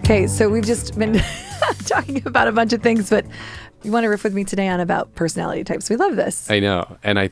Okay, so we've just been talking about a bunch of things, but you want to riff with me today on about personality types. We love this. I know. And I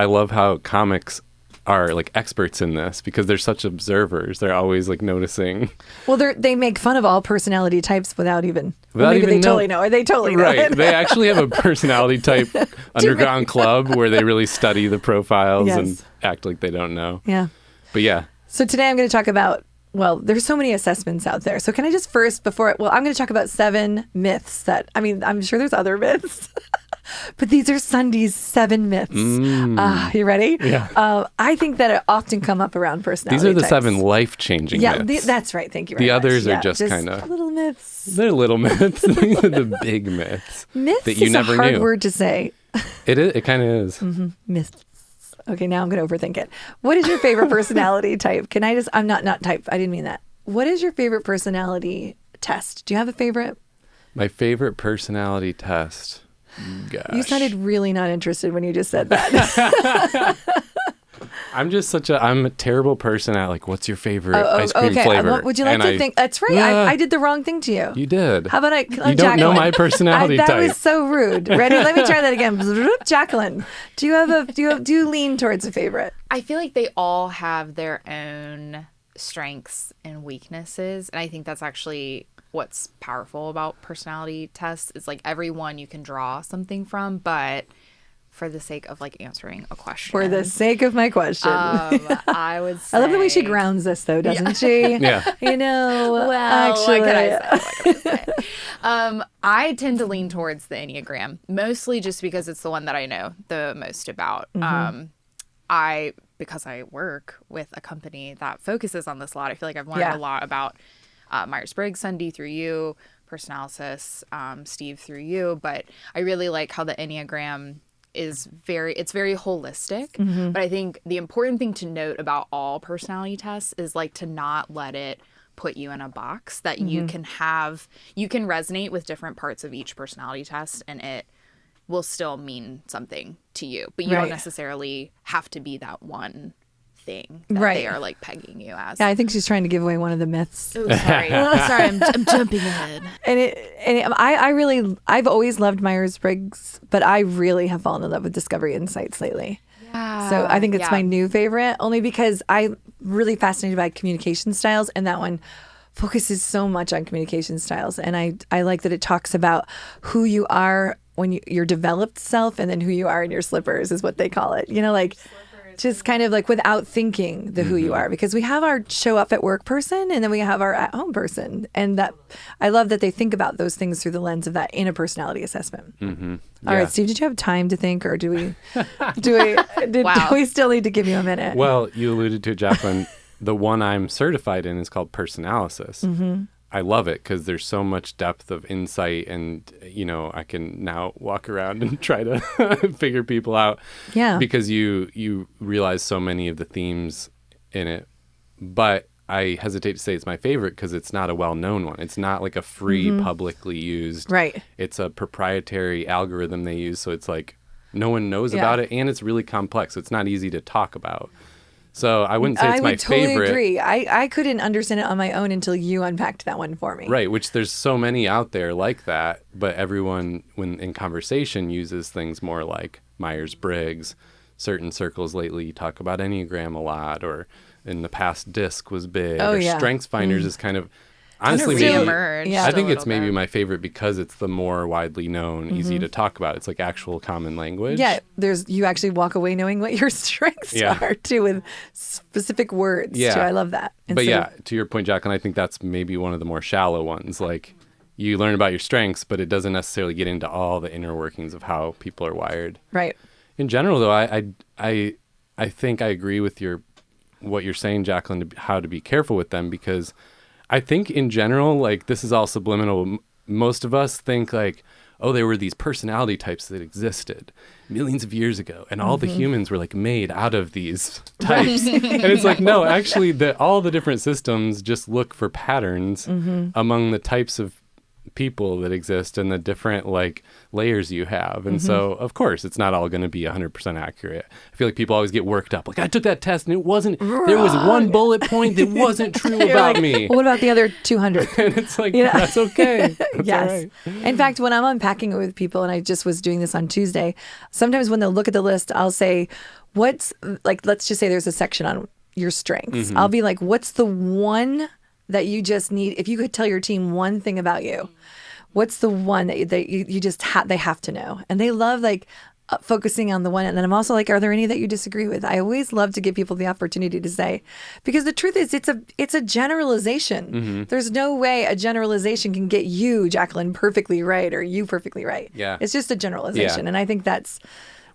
love how comics are like experts in this because they're such observers. They're always like noticing. Well, they make fun of all personality types without even maybe they totally know. Or they totally know. Right. They actually have a personality type underground club where they really study the profiles and act like they don't know. Yeah. But yeah. So today I'm going to talk about, well, there's so many assessments out there. So can I just first, I'm going to talk about 7 myths that, I'm sure there's other myths, but these are Sunday's 7 myths. You ready? Yeah. I think that often come up around personality These are the types. 7 life-changing myths. That's right. Thank you very much. much. The others are just kind of little myths. They're little myths. These are the big myths. Myths that you is never a hard knew. word to say. It is. It kind of is. Mm-hmm. Myths. Okay, now I'm going to overthink it. What is your favorite personality type? I'm not type. I didn't mean that. What is your favorite personality test? Do you have a favorite? My favorite personality test. Gosh. You sounded really not interested when you just said that. I'm a terrible person at like, what's your favorite ice cream flavor? What would you like to think? That's right. I did the wrong thing to you. You did. How about you don't know my personality type. That was so rude. Ready? Let me try that again. Jacqueline, do you lean towards a favorite? I feel like they all have their own strengths and weaknesses, and I think that's actually what's powerful about personality tests. Is like everyone you can draw something from, but for the sake of like answering a question. For the sake of my question. I would say... I love the way she grounds us though, doesn't she? Yeah. You know, well, actually. What can I say? I tend to lean towards the Enneagram, mostly just because it's the one that I know the most about. Mm-hmm. Because I work with a company that focuses on this a lot, I feel like I've learned a lot about Myers-Briggs, Sunday through you, Personalysis, Steve through you, but I really like how the Enneagram is very holistic. Mm-hmm. But I think the important thing to note about all personality tests is like to not let it put you in a box that you can resonate with different parts of each personality test and it will still mean something to you, but you don't necessarily have to be that one thing that they are like pegging you as. Yeah, I think she's trying to give away one of the myths. Oh, sorry. I'm jumping ahead. I've always loved Myers-Briggs, but I really have fallen in love with Discovery Insights lately. Yeah. So I think it's my new favorite, only because I'm really fascinated by communication styles, and that one focuses so much on communication styles. And I like that it talks about who you are when your developed self, and then who you are in your slippers is what they call it. You know, like just kind of like without thinking who you are, because we have our show up at work person and then we have our at home person. And that I love that they think about those things through the lens of that in a personality assessment. Mm-hmm. All right, Steve, did you have time to think, or do we still need to give you a minute? Well, you alluded to it, Jacqueline. The one I'm certified in is called Personalysis. Mm-hmm. I love it because there's so much depth of insight, and I can now walk around and try to figure people out. Yeah. Because you realize so many of the themes in it, but I hesitate to say it's my favorite because it's not a well-known one. It's not like a free, publicly used. Right. It's a proprietary algorithm they use, so it's like no one knows about it, and it's really complex. So it's not easy to talk about. So I wouldn't say it's my favorite. I would totally agree. I couldn't understand it on my own until you unpacked that one for me. Right, which there's so many out there like that, but everyone, when in conversation, uses things more like Myers-Briggs. Certain circles lately talk about Enneagram a lot, or in the past DISC was big, StrengthsFinders is kind of... Honestly, I think it's maybe my favorite because it's the more widely known, easy to talk about. It's like actual common language. Yeah, you actually walk away knowing what your strengths are too, with specific words too. I love that. And to your point, Jacqueline, I think that's maybe one of the more shallow ones. Like you learn about your strengths, but it doesn't necessarily get into all the inner workings of how people are wired. Right. In general, though, I think I agree with what you're saying, Jacqueline, how to be careful with them, because I think in general, like this is all subliminal. Most of us think like, oh, there were these personality types that existed millions of years ago, and all the humans were like made out of these types. And it's like, no, actually all the different systems just look for patterns among the types of people that exist and the different like layers you have. And so of course it's not all going to be 100% accurate. I feel like people always get worked up. Like I took that test and it wasn't, there was one bullet point that wasn't true about like, me. Well, what about the other 200? And it's like, that's okay. That's Yes. all right. In fact, when I'm unpacking it with people, and I just was doing this on Tuesday, sometimes when they'll look at the list, I'll say, what's like, let's just say there's a section on your strengths. I'll be like, what's the one that you just need? If you could tell your team one thing about you, what's the one that you just they have to know? And they love like focusing on the one. And then I'm also like, are there any that you disagree with? I always love to give people the opportunity to say, because the truth is it's a generalization. There's no way a generalization can get you, Jacqueline, perfectly right or you perfectly right. Yeah. It's just a generalization. Yeah. And I think that's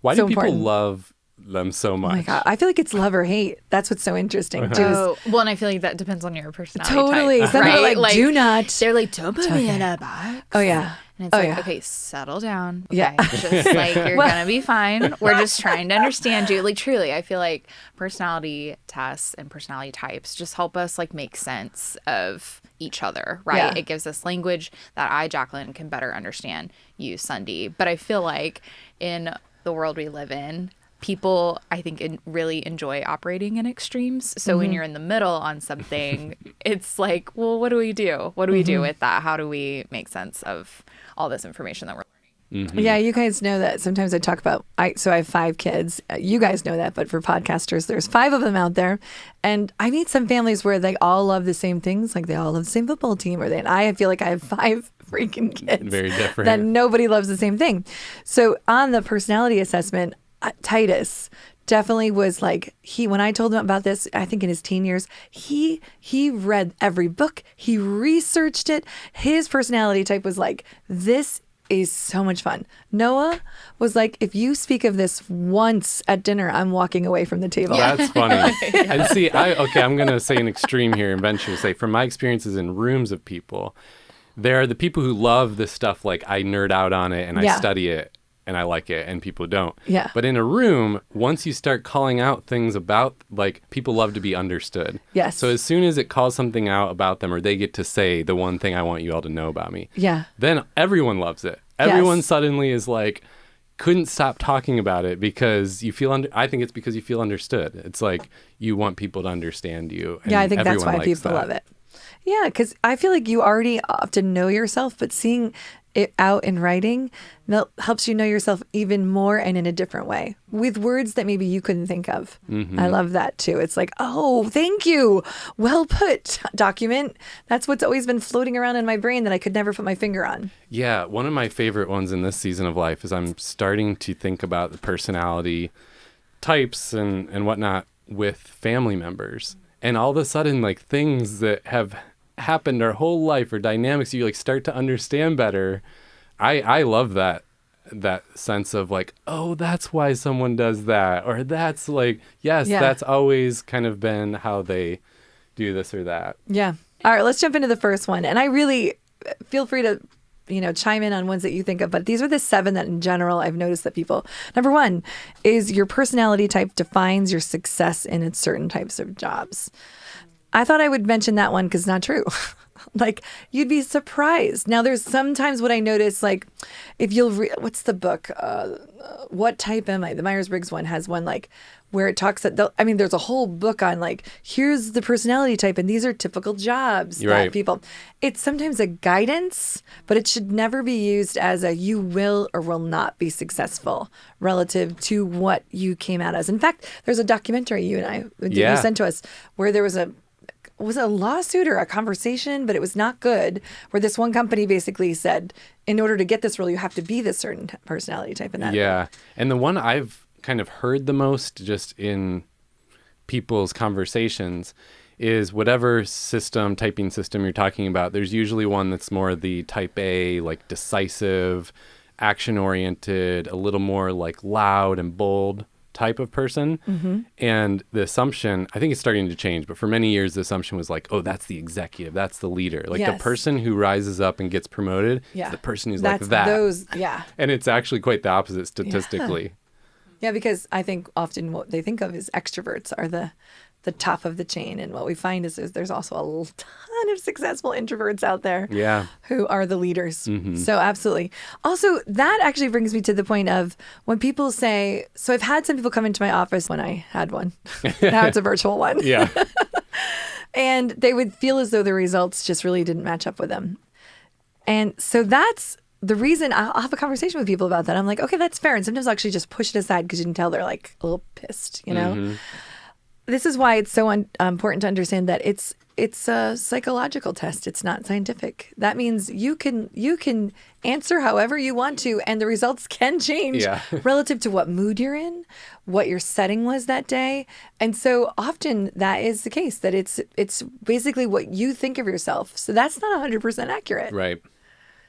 Why so do people important. love them so much? Oh my God. I feel like it's love or hate. That's what's so interesting too. Oh, well, and I feel like that depends on your personality Totally. type, Some people are right? like, do not. They're like, don't put me in a box. Oh yeah. And it's Oh, like, yeah. okay, settle down. Okay. Yeah. Just like, you're going to be fine. We're just trying to understand you. Like, truly, I feel like personality tests and personality types just help us, like, make sense of each other, right? Yeah. It gives us language that I, Jacqueline, can better understand you, Sunday. But I feel like in the world we live in, people, I think, really enjoy operating in extremes. So when you're in the middle on something, it's like, well, what do we do? What do we do with that? How do we make sense of all this information that we're learning? Yeah, you guys know that. Sometimes I talk about, so I have 5 kids. You guys know that, but for podcasters, there's 5 of them out there. And I meet some families where they all love the same things. Like they all love the same football team, and I feel like I have 5 freaking kids. Very different. That nobody loves the same thing. So on the personality assessment, Titus definitely was like, when I told him about this, I think in his teen years, he read every book, he researched it. His personality type was like, this is so much fun. Noah was like, if you speak of this once at dinner, I'm walking away from the table. That's funny. And see, I'm going to say an extreme here and venture to say, from my experiences in rooms of people, there are the people who love this stuff, like I nerd out on it and I study it and I like it, and people don't. Yeah. But in a room, once you start calling out things about, like, people love to be understood. Yes. So as soon as it calls something out about them, or they get to say the one thing I want you all to know about me, Yeah. then everyone loves it. Everyone suddenly is like, couldn't stop talking about it because you feel I think it's because you feel understood. It's like you want people to understand you. And Yeah, I think that's everyone why likes people that. love it. Yeah, because I feel like you already often know yourself, but seeing it out in writing that helps you know yourself even more and in a different way with words that maybe you couldn't think of. I love that too. It's like, oh, thank you. Well put, document. That's what's always been floating around in my brain that I could never put my finger on. Yeah, one of my favorite ones in this season of life is I'm starting to think about the personality types and whatnot with family members. And all of a sudden, like, things that have happened our whole life or dynamics you like start to understand better. I love that sense of like, oh, that's why someone does that, or that's like, yes, that's always kind of been how they do this or that. Yeah. All right, let's jump into the first one. And I really feel free to chime in on ones that you think of, but these are the 7 that in general I've noticed that people, number 1 is your personality type defines your success in certain types of jobs. I thought I would mention that one because it's not true. Like, you'd be surprised. Now, there's sometimes what I notice, like, if you'll what's the book? What Type Am I? The Myers-Briggs one has one, like, where it talks there's a whole book on, like, here's the personality type, and these are typical jobs that Right. people. It's sometimes a guidance, but it should never be used as a you will or will not be successful relative to what you came out as. In fact, there's a documentary you sent to us where there was was it a lawsuit or a conversation, but it was not good, where this one company basically said, in order to get this role, you have to be this certain personality type. And that. Yeah. And the one I've kind of heard the most just in people's conversations is whatever typing system you're talking about, there's usually one that's more the type A, like decisive, action-oriented, a little more like loud and bold type of person. And the assumption, I think it's starting to change, but for many years the assumption was like, oh, that's the executive, that's the leader, like the person who rises up and gets promoted is the person who's that's like that. Those, and it's actually quite the opposite statistically. Yeah, because I think often what they think of is extroverts are the the top of the chain. And what we find is there's also a ton of successful introverts out there who are the leaders. So absolutely. Also, that actually brings me to the point of when people say, so I've had some people come into my office when I had one. Now it's a virtual one. Yeah. And they would feel as though the results just really didn't match up with them. And so that's the reason I'll have a conversation with people about that. I'm like, okay, that's fair. And sometimes I'll actually just push it aside because you can tell they're like a little pissed, you know? This is why it's so important to understand that it's a psychological test. It's not scientific. That means you can answer however you want to, and the results can change relative to what mood you're in, what your setting was that day. And so often that is the case, that it's basically what you think of yourself. So that's not 100% accurate. Right.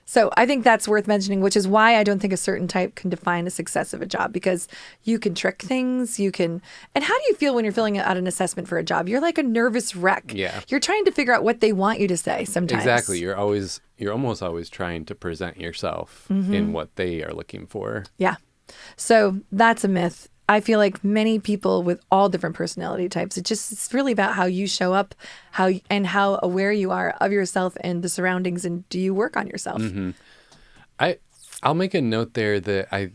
So I think that's worth mentioning, which is why I don't think a certain type can define the success of a job, because you can trick things. And how do you feel when you're filling out an assessment for a job? You're like a nervous wreck. Yeah. You're trying to figure out what they want you to say sometimes. Exactly. You're almost always trying to present yourself in what they are looking for. Yeah. So that's a myth. I feel like many people with all different personality types, it's really about how you show up, how aware you are of yourself and the surroundings, and do you work on yourself? I'll make a note there that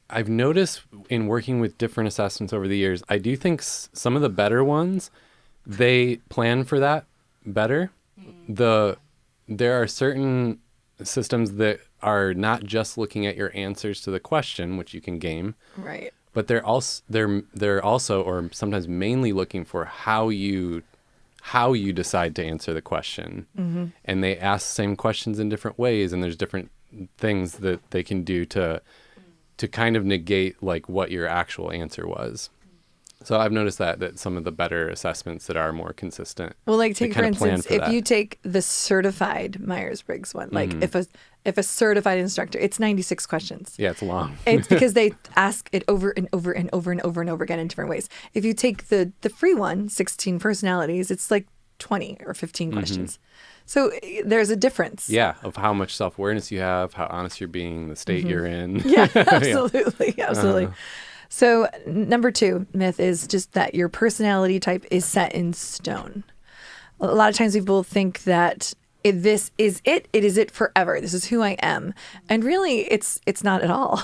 I've noticed in working with different assessments over the years, I do think some of the better ones, they plan for that better. There are certain systems that are not just looking at your answers to the question, which you can game. Right. But they're also, or sometimes mainly, looking for how you decide to answer the question. And they ask the same questions in different ways, and there's different things that they can do to kind of negate like what your actual answer was. So I've noticed that some of the better assessments that are more consistent. Well, like take for instance, if you take the certified Myers-Briggs one, like if a certified instructor, it's 96 questions. Yeah, it's long. It's because they ask it over and over and over and over and over again in different ways. If you take the free one, 16 personalities, it's like 20 or 15 questions. So there's a difference. Yeah, of how much self-awareness you have, how honest you're being, the state you're in. Yeah, absolutely. Absolutely. So number 2 myth is just that your personality type is set in stone. A lot of times people think that this is it is it forever. This is who I am. And really it's not at all.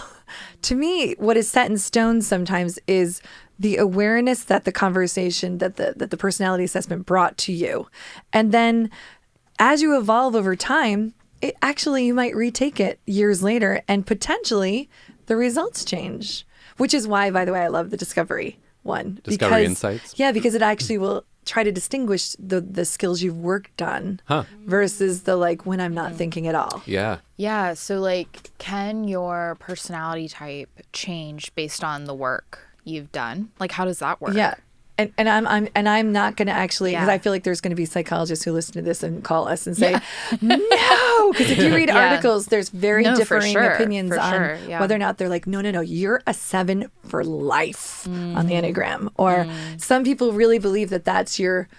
To me, what is set in stone sometimes is the awareness that the conversation, that the personality assessment brought to you. And then as you evolve over time, you might retake it years later and potentially the results change. Which is why, by the way, I love the Discovery one. Discovery Insights? Yeah, because it actually will try to distinguish the skills you've worked on versus the like when I'm not thinking at all. Yeah. Yeah. So like, can your personality type change based on the work you've done? Like, how does that work? Yeah. And I'm not going to actually, because I feel like there's going to be psychologists who listen to this and call us and say, no, because if you read articles, there's very differing opinions on whether or not they're like, no, you're a 7 for life on the Enneagram. Or some people really believe that that's your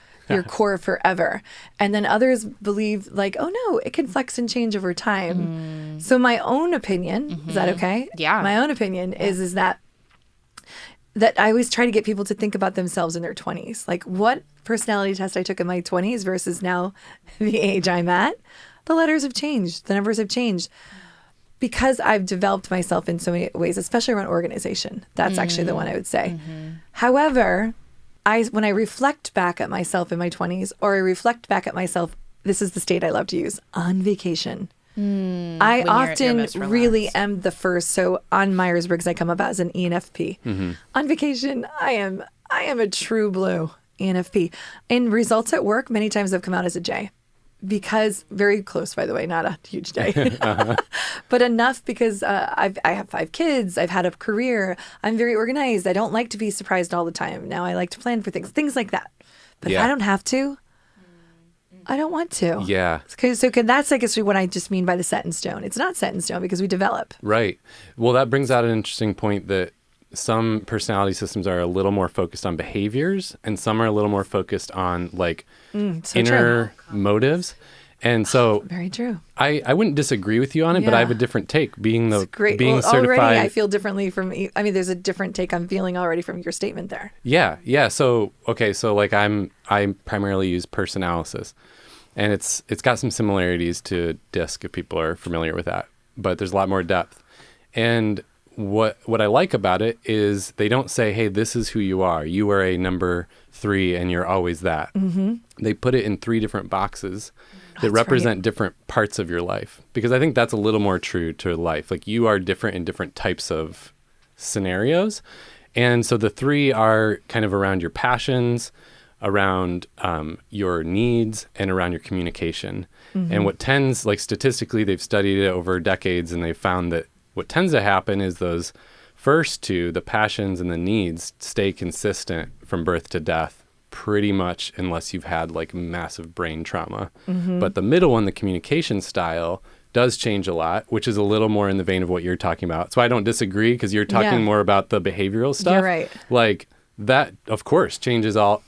core forever. And then others believe like, oh no, it can flex and change over time. So my own opinion, is that okay? Yeah. My own opinion is that I always try to get people to think about themselves in their 20s. Like what personality test I took in my 20s versus now the age I'm at. The letters have changed. The numbers have changed. Because I've developed myself in so many ways, especially around organization. That's actually the one I would say. However, when I reflect back at myself in my 20s, or I reflect back at myself, this is the state I love to use, on vacation. I often really am the first. So on Myers-Briggs, I come up as an ENFP. On vacation, I am a true blue ENFP. In results at work, many times I've come out as a J. Because very close, by the way, not a huge J, but enough because I have 5 kids. I've had a career. I'm very organized. I don't like to be surprised all the time. Now I like to plan for things like that. But if I don't have to, I don't want to. Yeah. So that's, I guess, what I just mean by the set in stone. It's not set in stone because we develop. Right. Well, that brings out an interesting point that some personality systems are a little more focused on behaviors and some are a little more focused on like inner motives. And so Very true. I wouldn't disagree with you on it, but I Yeah. have a different take. Being Well, certified. already I feel differently there's a different take I'm feeling already from your statement there. Yeah. So like I primarily use personalysis, and it's got some similarities to DISC if people are familiar with that, but there's a lot more depth. And what I like about it is they don't say, hey, this is who you are. You are a number 3 and you're always that. Mm-hmm. They put it in 3 different boxes that represent different parts of your life, because I think that's a little more true to life. Like, you are different in different types of scenarios. And so the 3 are kind of around your passions, around your needs, and around your communication. Mm-hmm. And what tends, like statistically, they've studied it over decades, and they've found that what tends to happen is those first 2, the passions and the needs, stay consistent from birth to death, pretty much, unless you've had like massive brain trauma. Mm-hmm. But the middle one, the communication style, does change a lot, which is a little more in the vein of what you're talking about. So I don't disagree, because you're talking more about the behavioral stuff. You're right. Like that, of course, changes all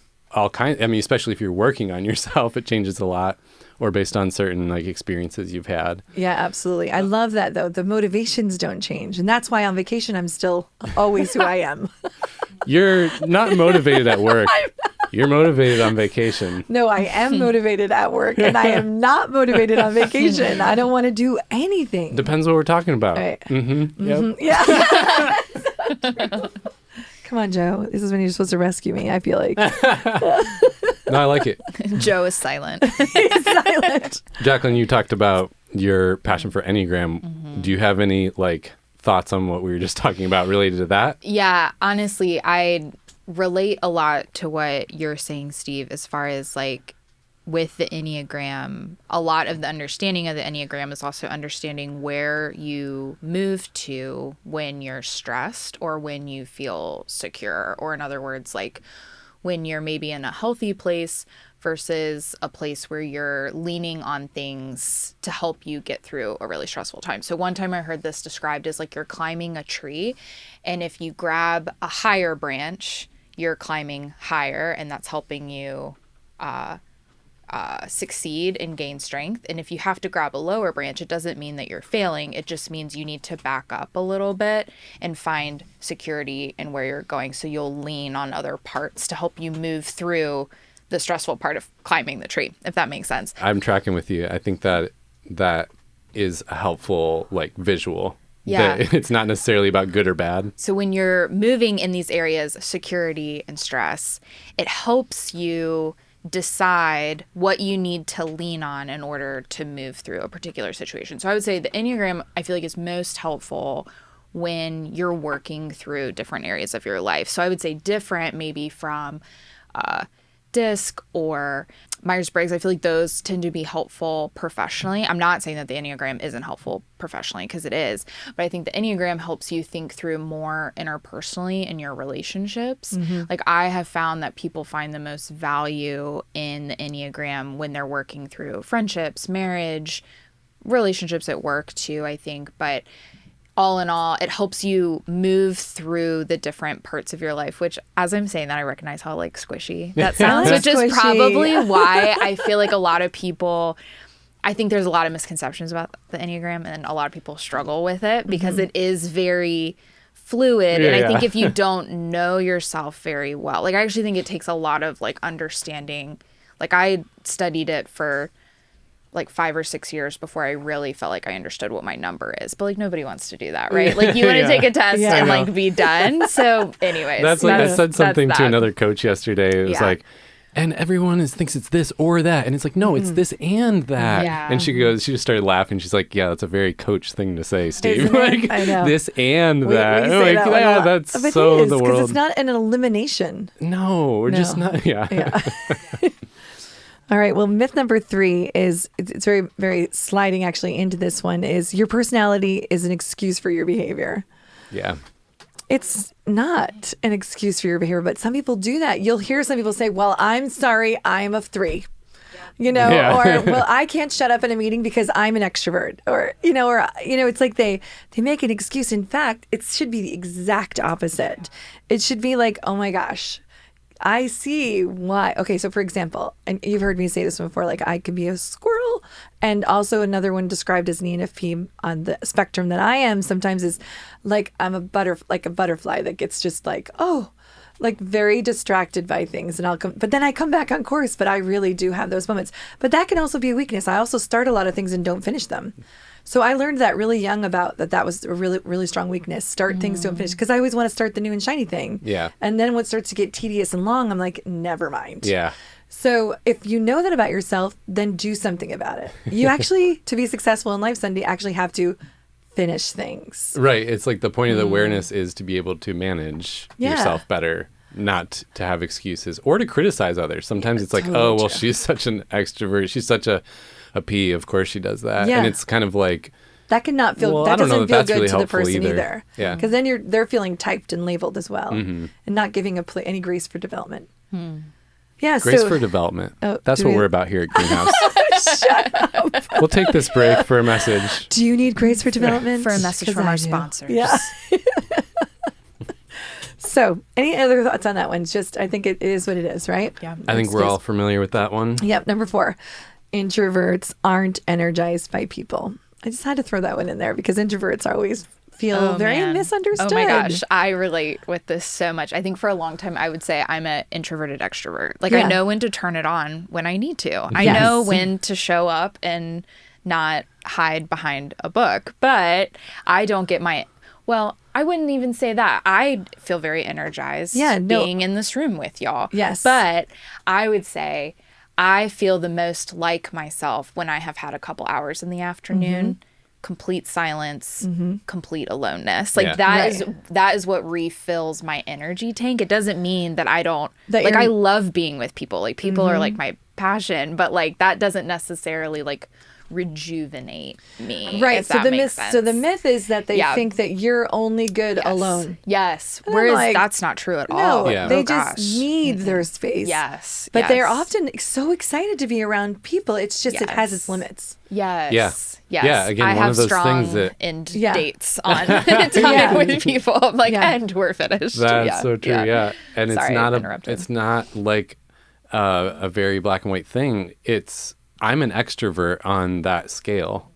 kinds. I mean, especially if you're working on yourself, it changes a lot, or based on certain like experiences you've had. Yeah, absolutely. I love that, though. The motivations don't change. And that's why on vacation, I'm still always who I am. You're not motivated at work. You're motivated on vacation. No, I am motivated at work, and I am not motivated on vacation. I don't want to do anything. Depends what we're talking about. Right. Mm-hmm. Yep. Yeah. Come on, Joe. This is when you're supposed to rescue me, I feel like. No, I like it. Joe is silent. He's silent. Jacqueline, you talked about your passion for Enneagram. Mm-hmm. Do you have any like thoughts on what we were just talking about related to that? Yeah, honestly, I relate a lot to what you're saying, Steve, as far as like with the Enneagram. A lot of the understanding of the Enneagram is also understanding where you move to when you're stressed or when you feel secure, or in other words, like when you're maybe in a healthy place versus a place where you're leaning on things to help you get through a really stressful time. So one time I heard this described as like you're climbing a tree, and if you grab a higher branch, you're climbing higher, and that's helping you succeed and gain strength. And if you have to grab a lower branch, it doesn't mean that you're failing. It just means you need to back up a little bit and find security in where you're going. So you'll lean on other parts to help you move through the stressful part of climbing the tree, if that makes sense. I'm tracking with you. I think that is a helpful like visual. Yeah. That it's not necessarily about good or bad. So when you're moving in these areas, security and stress, it helps you decide what you need to lean on in order to move through a particular situation. So I would say the Enneagram, I feel like, is most helpful when you're working through different areas of your life. So I would say different maybe from DISC or Myers-Briggs. I feel like those tend to be helpful professionally. I'm not saying that the Enneagram isn't helpful professionally, because it is, but I think the Enneagram helps you think through more interpersonally in your relationships. Mm-hmm. Like, I have found that people find the most value in the Enneagram when they're working through friendships, marriage, relationships at work too, I think. But all in all, it helps you move through the different parts of your life, which, as I'm saying that, I recognize how like squishy that sounds, which is probably why I feel like a lot of people, I think there's a lot of misconceptions about the Enneagram, and a lot of people struggle with it because it is very fluid. And I think if you don't know yourself very well, like I actually think it takes a lot of like understanding. Like I studied it for like 5 or 6 years before I really felt like I understood what my number is. But like nobody wants to do that, right? Like you want to take a test and like be done. So anyways. That's like, I said something to another coach yesterday. It was like, and everyone thinks it's this or that. And it's like, no, it's this and that. Yeah. And she just started laughing. She's like, yeah, that's a very coach thing to say, Steve. Like, I know. This and We that. say Like, that that's but so it is, the world. because it's not an elimination. No, we're just not. Yeah. All right. Well, myth number 3 is, it's very, very sliding actually into this one, is your personality is an excuse for your behavior. Yeah. It's not an excuse for your behavior, but some people do that. You'll hear some people say, well, I'm sorry, I'm a 3. You know, or, well, I can't shut up in a meeting because I'm an extrovert, or, it's like they make an excuse. In fact, it should be the exact opposite. It should be like, oh my gosh, I see why. Okay, so for example, and you've heard me say this before, like I could be a squirrel, and also another one described as an ENFP on the spectrum that I am sometimes is like I'm a butterfly that gets just like, like very distracted by things, and but then I come back on course, but I really do have those moments. But that can also be a weakness. I also start a lot of things and don't finish them. So I learned that really young about that was a really, really strong weakness. Start things, don't finish. Because I always want to start the new and shiny thing. Yeah. And then when it starts to get tedious and long, I'm like, never mind. Yeah. So if you know that about yourself, then do something about it. You actually, to be successful in life, Sunday, actually have to finish things. Right. It's like the point of the awareness is to be able to manage Yeah. yourself better, not to have excuses or to criticize others. Sometimes it's like, Totally oh, well, true. she's such an extrovert. She's such a P. Of course she does that. Yeah. And it's kind of like, That can not feel. Well, that I don't know doesn't that feel that's good really to the helpful person either. either. Yeah. Because then they're feeling typed and labeled as well, and not giving any grace for development. Yeah. grace so, for development. Oh, That's do what we- we're about here at Greenhouse. Shut up. We'll take this break for a message. Do you need grace for development? For a message 'Cause from I our do. sponsors. Yeah. So, any other thoughts on that one? It's just, I think it is what it is, right? Yeah. I think we're all familiar with that one. Yep. Number 4, introverts aren't energized by people. I just had to throw that one in there because introverts always feel very man. misunderstood. Oh my gosh, I relate with this so much. I think for a long time I would say I'm an introverted extrovert. Like Yeah. I know when to turn it on when I need to. I Yes. know when to show up and not hide behind a book, but I don't get I wouldn't even say that. I feel very energized being in this room with y'all. Yes. But I would say I feel the most like myself when I have had a couple hours in the afternoon, complete silence, complete aloneness. Like Yeah. that is what refills my energy tank. It doesn't mean that I don't That like you're- I love being with people. Like people are like my passion, but like that doesn't necessarily like rejuvenate me. Right. if So that the makes myth, sense. so the myth is that they Yeah. think that you're only good alone. Yes. And I'm Whereas like, that's not true at No, all. Yeah. they Oh, just gosh. need their space. Yes. But they're yes. often so excited to be around people. It's just, it has its Yes. limits. Yes. Yeah. Yes. Yeah, again, I one have of those strong things that- end Yeah. dates on Yeah. time with people. I'm like, Yeah. and we're finished. That's Yeah. so true. Yeah. And Sorry, it's not interrupted. it's not like a very black and white thing. I'm an extrovert on that scale.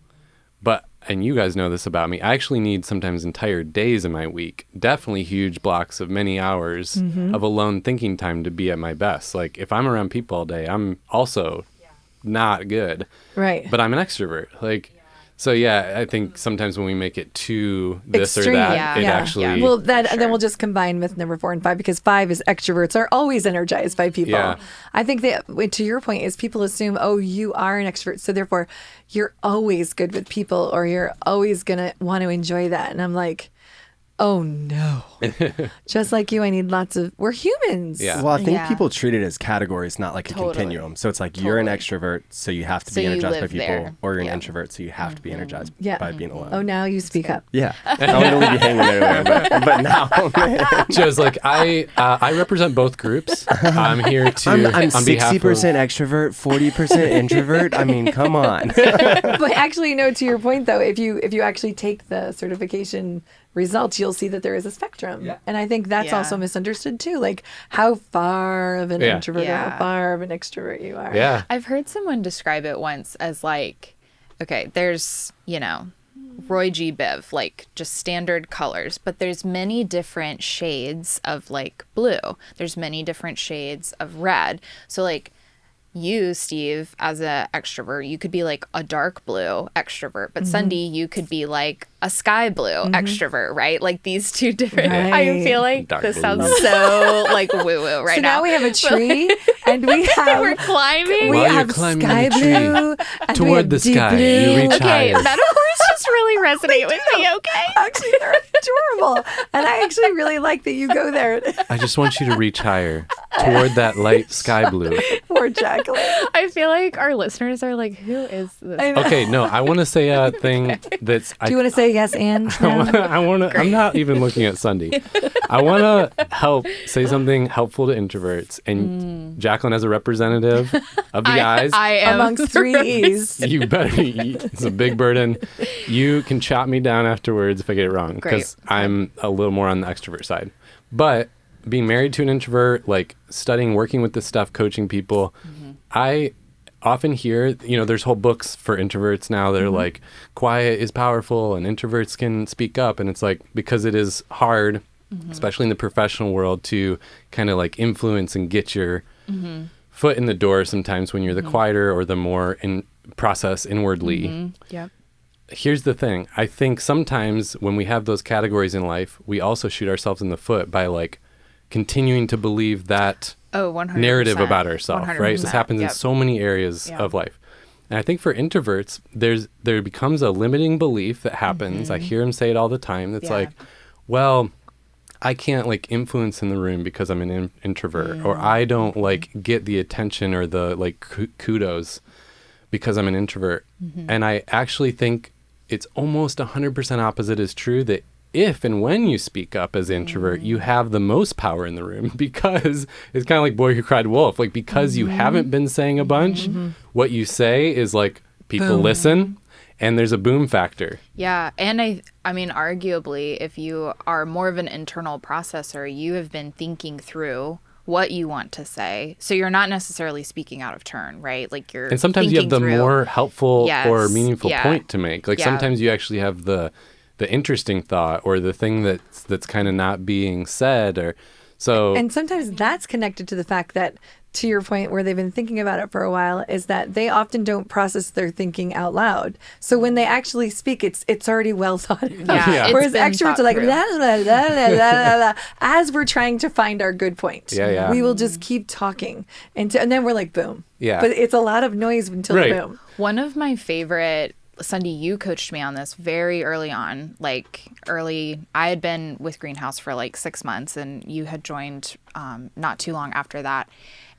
But, and you guys know this about me, I actually need sometimes entire days in my week, definitely huge blocks of many hours of alone thinking time to be at my best. Like if I'm around people all day, I'm also not good, Right. but I'm an extrovert. Like, so yeah, I think sometimes when we make it too this Extreme. or that, Yeah. it Yeah. actually, Yeah. Well, then sure. we'll just combine with number 4 and 5 because 5 is extroverts are always energized by people. Yeah. I think that, to your point, is people assume, oh, you are an extrovert, so therefore you're always good with people or you're always going to want to enjoy that. And I'm like, oh no. Just like you, I need we're humans. Yeah. Well, I think Yeah. people treat it as categories, not like a Totally. continuum. So it's like you're an extrovert, so you have to So be you energized by live people, there. or you're an Yeah. introvert, so you have to be energized Yeah. by being alone. Oh, now you speak up. Yeah, I wanted to leave you hanging there, but now Joe's like, I represent both groups. I'm here to, I'm on behalf 60% of, extrovert, 40% introvert. I mean, come on. But actually, no, to your point though, if you actually take the certification results, you'll see that there is a spectrum. And I think that's Yeah. also misunderstood too. Like how far of an Yeah. introvert or how Yeah. far of an extrovert you are. yeah. I've heard someone describe it once as like, okay, there's, Roy G. Biv, like just standard colors, but there's many different shades of like blue. There's many different shades of red. So like you, Steve, as a extrovert, you could be like a dark blue extrovert, but Sunday you could be like a sky blue extrovert, right? Like these two different. I Right. feel like Dark this blue. sounds so like woo woo right So now we have a tree and we We're have climbing. we While you're have climbing sky the tree, blue and we toward have the deep sky, blue. you reach Okay, higher. metaphors just really resonate with me, okay? Actually, they're adorable, and I actually really like that you go there. I just want you to reach higher toward that light sky blue. Poor Jacqueline. I feel like our listeners are like, who is this? I know. Okay, no, I want to say a thing that's. Do you want to say yes and? I want to. I'm not even looking at Sunday. I want to say something helpful to introverts, and Jacqueline, as a representative of the guys, I am amongst 3 E's. you better. It's a big burden. You can chop me down afterwards if I get it wrong, because Great. I'm a little more on the extrovert side. But being married to an introvert, like studying, working with this stuff, coaching people, I often hear, there's whole books for introverts now that are like, quiet is powerful and introverts can speak up. And it's like, because it is hard, especially in the professional world, to kind of like influence and get your foot in the door sometimes when you're the quieter or the more in process inwardly. Yep. Here's the thing. I think sometimes when we have those categories in life, we also shoot ourselves in the foot by like continuing to believe that 100%. narrative about ourselves, right? This happens in Yep. so many areas of life. And I think for introverts, there becomes a limiting belief that happens. I hear them say it all the time. That's like, well, I can't like influence in the room because I'm an introvert, or I don't like get the attention or the like kudos because I'm an introvert. And I actually think it's almost 100% opposite is true, that if and when you speak up as introvert, you have the most power in the room, because it's kind of like Boy Who Cried Wolf. Like, because you haven't been saying a bunch, what you say is like, people listen, and there's a boom factor. Yeah. And I mean, arguably, if you are more of an internal processor, you have been thinking through what you want to say. So you're not necessarily speaking out of turn, right? Like you're And sometimes you have the through. more helpful or meaningful Yeah. point to make. Like sometimes you actually have the interesting thought or the thing that's kind of not being said, or so. And sometimes that's connected to the fact that, to your point, where they've been thinking about it for a while, is that they often don't process their thinking out loud. So when they actually speak, it's already well thought out. Yeah. Whereas It's been extroverts thought are like, through. blah, blah, blah, blah, blah, blah, as we're trying to find our good point. Yeah. We will just keep talking. And then we're like, boom. Yeah. But it's a lot of noise until Right. boom. One of my favorite, Sunday, you coached me on this very early on, I had been with Greenhouse for like 6 months, and you had joined not too long after that.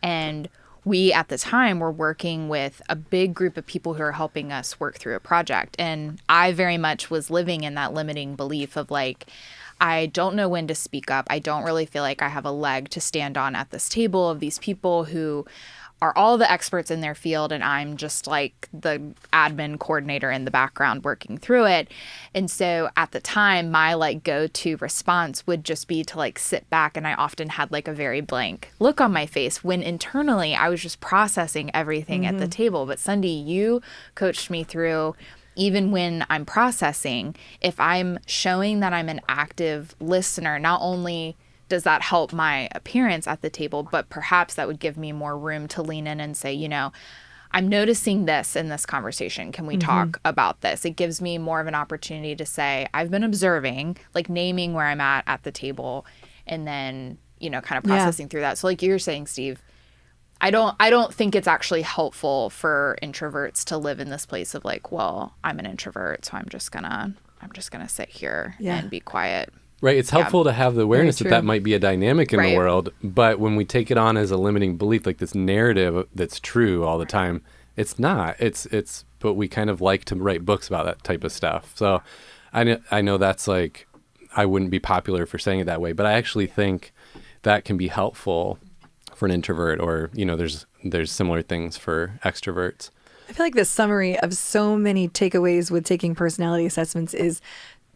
And we, at the time, were working with a big group of people who are helping us work through a project. And I very much was living in that limiting belief of like, I don't know when to speak up. I don't really feel like I have a leg to stand on at this table of these people who are all the experts in their field, and I'm just like the admin coordinator in the background working through it. And so at the time, my like go-to response would just be to like sit back, and I often had like a very blank look on my face when internally I was just processing everything at the table. But Sunday, you coached me through, even when I'm processing, if I'm showing that I'm an active listener, not only does that help my appearance at the table, but perhaps that would give me more room to lean in and say, I'm noticing this in this conversation. Can we talk about this? It gives me more of an opportunity to say, I've been observing, like naming where I'm at the table, and then, kind of processing through that. So like you're saying, Steve, I don't think it's actually helpful for introverts to live in this place of like, well, I'm an introvert, so I'm just gonna sit here and be quiet. Right. It's helpful to have the awareness that might be a dynamic in the world. But when we take it on as a limiting belief, like this narrative that's true all the time, it's not. But we kind of like to write books about that type of stuff. So I know that's like, I wouldn't be popular for saying it that way, but I actually think that can be helpful for an introvert, or, there's similar things for extroverts. I feel like the summary of so many takeaways with taking personality assessments is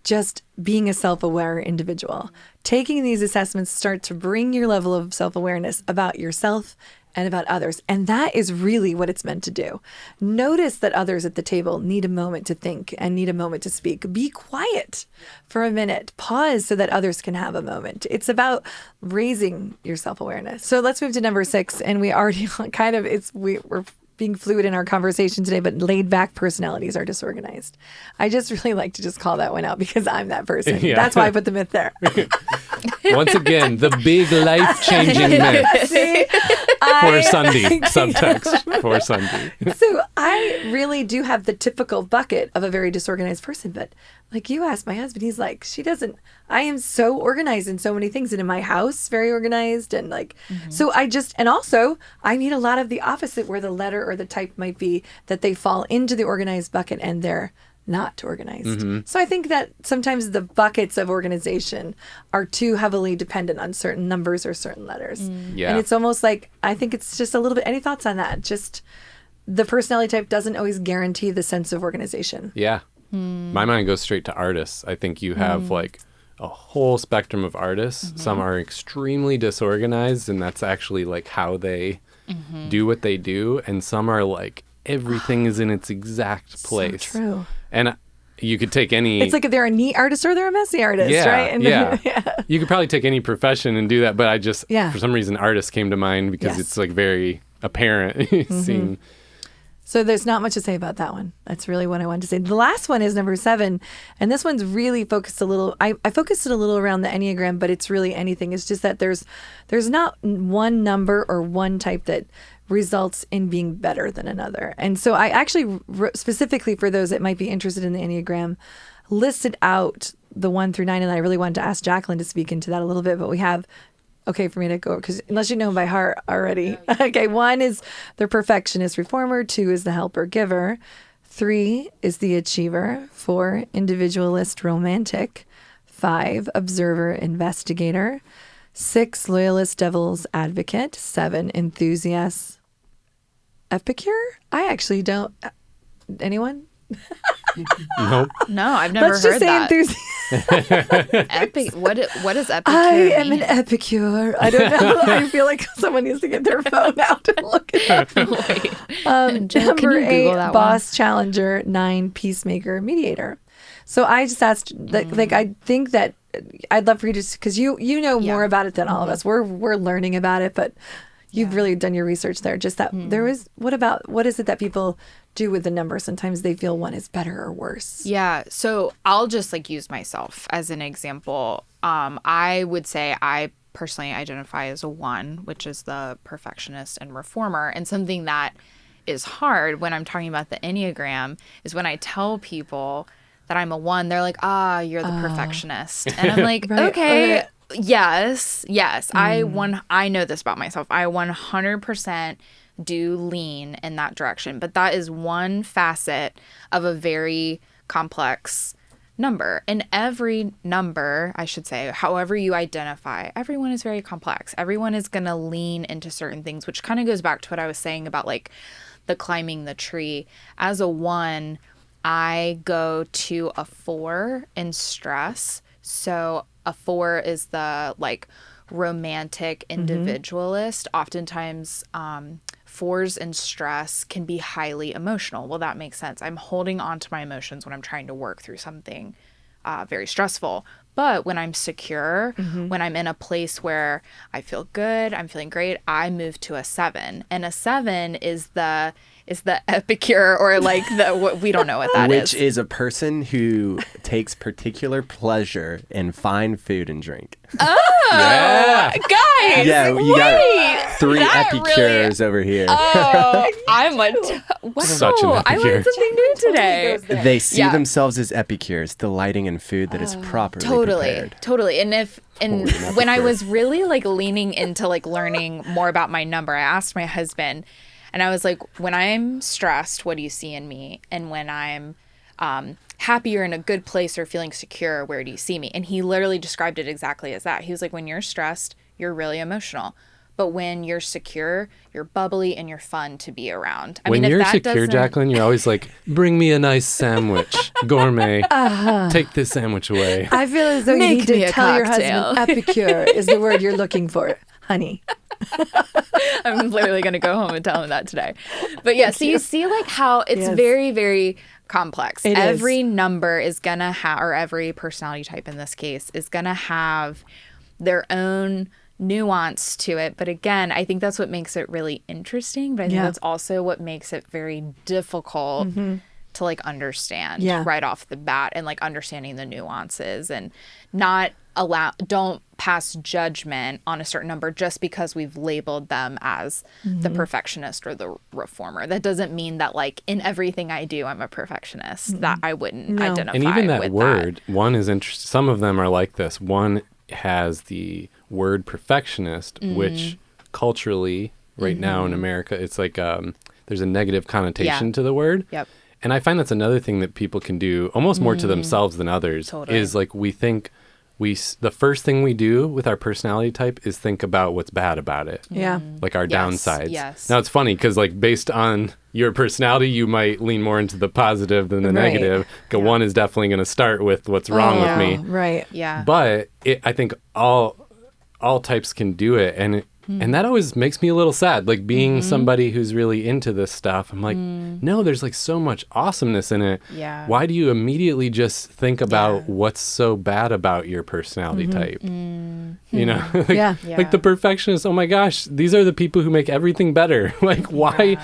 just being a self-aware individual. Taking these assessments start to bring your level of self-awareness about yourself and about others. And that is really what it's meant to do. Notice that others at the table need a moment to think and need a moment to speak. Be quiet for a minute. Pause so that others can have a moment. It's about raising your self-awareness. So let's move to number 6. And we already we're being fluid in our conversation today, but laid back personalities are disorganized. I just really like to just call that one out because I'm that person. Yeah. That's why I put the myth there. Once again, the big life-changing myth See, for Sunday, subtext for Sunday. So I really do have the typical bucket of a very disorganized person, but like you asked my husband, he's like, I am so organized in so many things, and in my house, very organized, and like, so and also I meet a lot of the opposite, where the letter or the type might be that they fall into the organized bucket and they're not organized. So I think that sometimes the buckets of organization are too heavily dependent on certain numbers or certain letters. Yeah. And it's almost like, I think it's just a little bit, any thoughts on that? Just the personality type doesn't always guarantee the sense of organization. Yeah. My mind goes straight to artists. I think you have like a whole spectrum of artists. Some are extremely disorganized, and that's actually like how they do what they do. And some are like everything is in its exact place. So true. And you could take any. It's like if they're a neat artist or they're a messy artist, right? And yeah. You could probably take any profession and do that, but I just, Yeah. for some reason, artist came to mind because Yes. it's like very apparent. Seeing. So there's not much to say about that one. That's really what I wanted to say. The last one is number 7. And this one's really focused a little, I focused it a little around the Enneagram, but it's really anything. It's just that there's not one number or one type that results in being better than another. And so I actually, specifically for those that might be interested in the Enneagram, listed out the 1 through 9. And I really wanted to ask Jacqueline to speak into that a little bit, but we have, okay for me to go, because unless you know them by heart already. Okay, 1 is the perfectionist reformer, 2 is the helper giver, 3 is the achiever, 4 individualist romantic, 5 observer investigator, 6 loyalist devil's advocate, 7 enthusiast epicure. I actually don't. Anyone? Nope. No, I've never Let's heard just say that. What does epicure I mean? am an epicure. I don't know. I feel like someone needs to get their phone out and look it up. Wait. Jen, can Number you 8, Google that boss challenger, 9, peacemaker, mediator. So I just asked, like, I think that I'd love for you to, because you know more about it than all of us. We're learning about it, but you've really done your research there. Just that there is, what is it that people do with the number? Sometimes they feel one is better or worse. Yeah. So I'll just like use myself as an example. I would say I personally identify as a 1, which is the perfectionist and reformer. And something that is hard when I'm talking about the Enneagram is when I tell people that I'm a 1, they're like, you're the perfectionist. And I'm like, okay. Yes. I know this about myself. I 100% do lean in that direction, but that is one facet of a very complex number. And every number, I should say, however you identify, everyone is very complex. Everyone is going to lean into certain things, which kind of goes back to what I was saying about like the climbing the tree. As a 1, I go to a 4 in stress. So a 4 is the like romantic individualist. Oftentimes, 4s in stress can be highly emotional. Well, that makes sense. I'm holding on to my emotions when I'm trying to work through something very stressful. But when I'm secure, when I'm in a place where I feel good, I'm feeling great, I move to a 7. And a 7 is the epicure, or like we don't know what that is. Which is a person who takes particular pleasure in fine food and drink. Oh, Yeah. guys, Yeah, you wait, got 3 that epicures over here. Oh, I'm a wow. Such an I epicure. learned something new today. They see Yeah. themselves as epicures, delighting in food that is properly prepared. Totally. And when I was really like leaning into like learning more about my number, I asked my husband, and I was like, when I'm stressed, what do you see in me? And when I'm happy or in a good place or feeling secure, where do you see me? And he literally described it exactly as that. He was like, when you're stressed, you're really emotional. But when you're secure, you're bubbly and you're fun to be around. When you're secure, Jacqueline, you're always like, bring me a nice sandwich, gourmet. Take this sandwich away. I feel as though you Make need me to a tell your cocktail. husband epicure is the word you're looking for, honey. I'm literally going to go home and tell him that today. But yeah, so you see like how it's Yes. very, very complex. It Every is. number is going to have, or every personality type in this case, is going to have their own nuance to it. But again, I think that's what makes it really interesting. But I think Yeah. that's also what makes it very difficult to like understand Yeah. right off the bat, and like understanding the nuances, and don't pass judgment on a certain number just because we've labeled them as the perfectionist or the reformer. That doesn't mean that like in everything I do I'm a perfectionist. That I wouldn't No. identify And even that with word, 1 is interesting. Some of them are like this. 1 has the word perfectionist, which culturally right now in America, it's like there's a negative connotation to the word. Yep. And I find that's another thing that people can do almost more to themselves than others. Totally. Is like we think the first thing we do with our personality type is think about what's bad about it. Yeah. Like our downsides. Yes. Now it's funny because like based on your personality, you might lean more into the positive than the Right. negative. One is definitely going to start with what's wrong with me. Right. Yeah. But I think all types can do it, and that always makes me a little sad. Like being somebody who's really into this stuff, I'm like, no, there's like so much awesomeness in it. Yeah. Why do you immediately just think about what's so bad about your personality type? You know, like, Yeah. like the perfectionist. Oh my gosh, these are the people who make everything better. Like why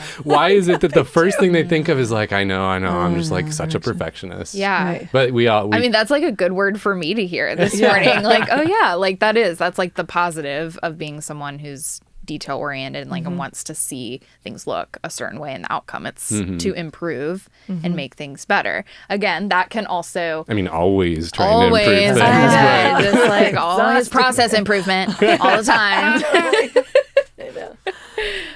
is it that the first thing they think of is like, I know, I'm just like such a perfectionist. Yeah. Right. But I mean, that's like a good word for me to hear this morning. Like, oh yeah, like that's like the positive of being someone who's detail oriented and like and wants to see things look a certain way in the outcome. It's to improve and make things better. Again, that can also I mean, always trying to improve things. I know, just like always process improvement all the time.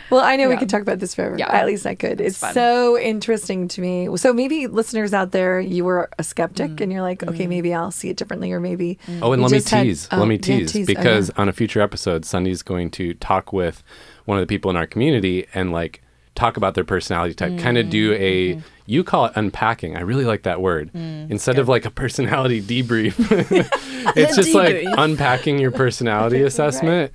Well, I know we could talk about this forever. Yeah. At least I could. It's fun. so interesting to me. So maybe listeners out there, you were a skeptic and you're like, okay, maybe I'll see it differently, or maybe. Oh, and you let me just had- tease. oh, Let me yeah, tease. Oh, Because yeah. on a future episode, Sunday's going to talk with one of the people in our community and like talk about their personality type. Kind of do a, you call it unpacking. I really like that word. Instead of like a personality debrief, it's just like Debrief. unpacking your personality assessment.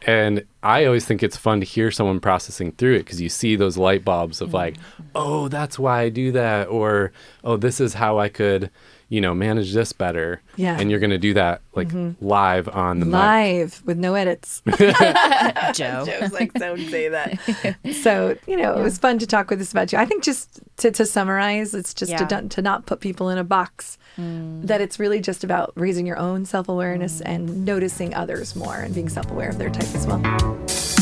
And I always think it's fun to hear someone processing through it because you see those light bulbs of like, oh, that's why I do that. Or, oh, this is how I could, manage this better. Yeah. And you're going to do that like live on the mic. Live with no edits. Joe. Joe's like, don't say that. So, it was fun to talk with us about you. I think just to summarize, it's just to not put people in a box, that it's really just about raising your own self-awareness and noticing others more and being self-aware of their type as well.